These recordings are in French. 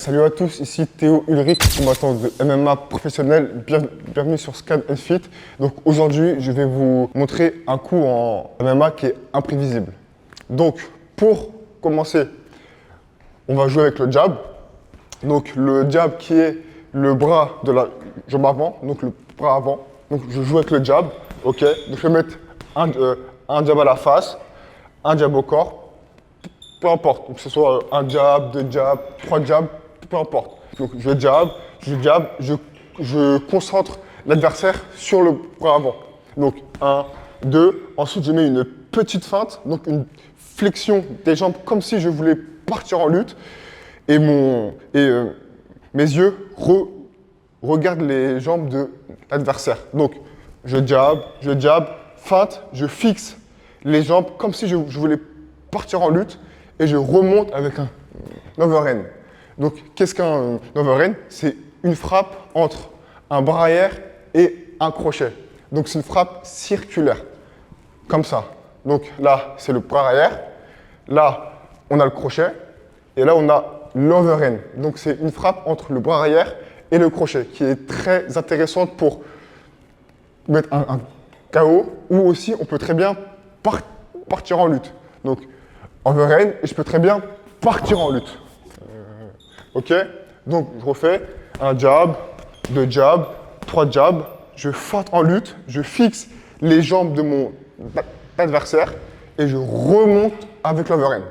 Salut à tous, ici Théo Ulrich, combattant de MMA professionnel. Bienvenue sur Scan & Fit. Donc aujourd'hui, je vais vous montrer un coup en MMA qui est imprévisible. Donc pour commencer, on va jouer avec le jab. Donc le jab qui est le bras de la jambe avant, donc le bras avant. Donc je joue avec le jab, ok. Donc je vais mettre un jab à la face, un jab au corps, peu importe. Donc que ce soit un jab, deux jabs, trois jabs, peu importe. Donc je jab, je concentre l'adversaire sur le bras avant. Donc 1, 2, ensuite je mets une petite feinte, donc une flexion des jambes comme si je voulais partir en lutte. Et mes yeux regardent les jambes de l'adversaire. Donc je jab, feinte, je fixe les jambes comme si je voulais partir en lutte et je remonte avec un overhand. Donc, qu'est-ce qu'un overhand? C'est une frappe entre un bras arrière et un crochet. Donc, c'est une frappe circulaire, comme ça. Donc là, c'est le bras arrière. Là, on a le crochet. Et là, on a l'overhand. Donc, c'est une frappe entre le bras arrière et le crochet, qui est très intéressante pour mettre un KO, ou aussi, on peut très bien partir en lutte. Donc, overhand, et je peux très bien partir en lutte. Ok? Donc, je refais un jab, deux jabs, trois jabs. Je feinte en lutte, je fixe les jambes de mon adversaire et je remonte avec l'overhand.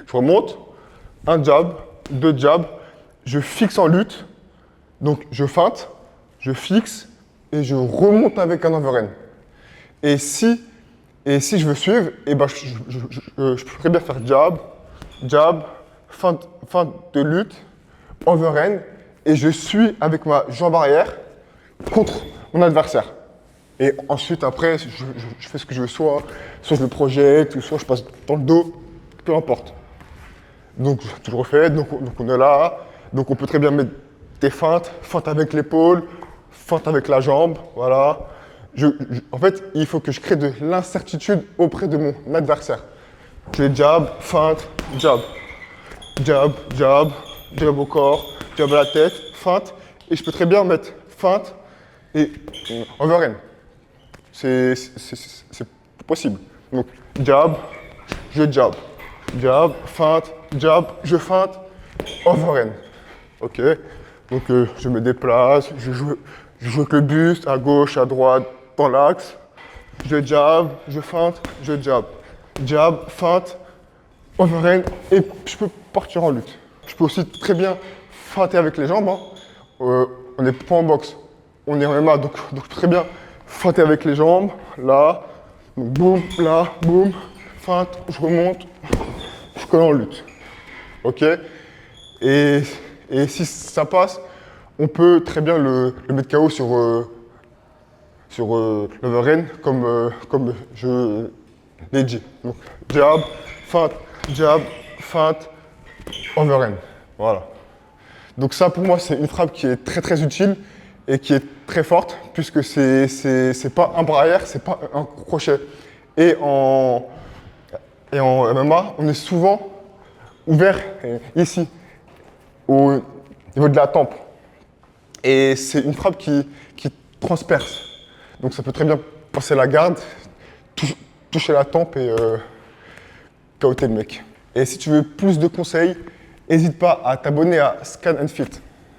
Je remonte, un jab, deux jabs, je fixe en lutte, donc je feinte, je fixe et je remonte avec un overhand. Et si je veux suivre, eh ben je pourrais bien faire jab, feinte de lutte, overhand, et je suis avec ma jambe arrière contre mon adversaire. Et ensuite, après, je fais ce que je veux, soit je le projette, ou soit je passe dans le dos, peu importe. Donc, je le refais, donc on est là, donc on peut très bien mettre des feintes, feinte avec l'épaule, feinte avec la jambe, voilà. En fait, il faut que je crée de l'incertitude auprès de mon adversaire. Je jab, feinte, jab. Jab au corps, jab à la tête, feinte. Et je peux très bien mettre feinte et overhand. C'est possible. Donc, jab, feinte, jab, je feinte, overhand. Ok. Donc, je me déplace, je joue avec le buste, à gauche, à droite, dans l'axe. Je jab, je feinte, je jab. Jab, feinte, overhand, et je peux partir en lutte. Je peux aussi très bien feinter avec les jambes. Hein. On n'est pas en boxe, on est en MMA, donc je peux très bien feinter avec les jambes. Là, donc boum, là, boum, feinte, je remonte, je colle en lutte. Ok. Et si ça passe, on peut très bien le mettre KO sur l'overhand, comme je l'ai dit. Donc jab, feinte, overhand. Voilà. Donc ça, pour moi, c'est une frappe qui est très très utile et qui est très forte, puisque c'est pas un bras arrière, c'est pas un crochet. Et en MMA, on est souvent ouvert ici, au niveau de la tempe. Et c'est une frappe qui transperce. Donc ça peut très bien passer la garde, toucher la tempe et KO'ter le mec. Et si tu veux plus de conseils, n'hésite pas à t'abonner à Scan & Fit.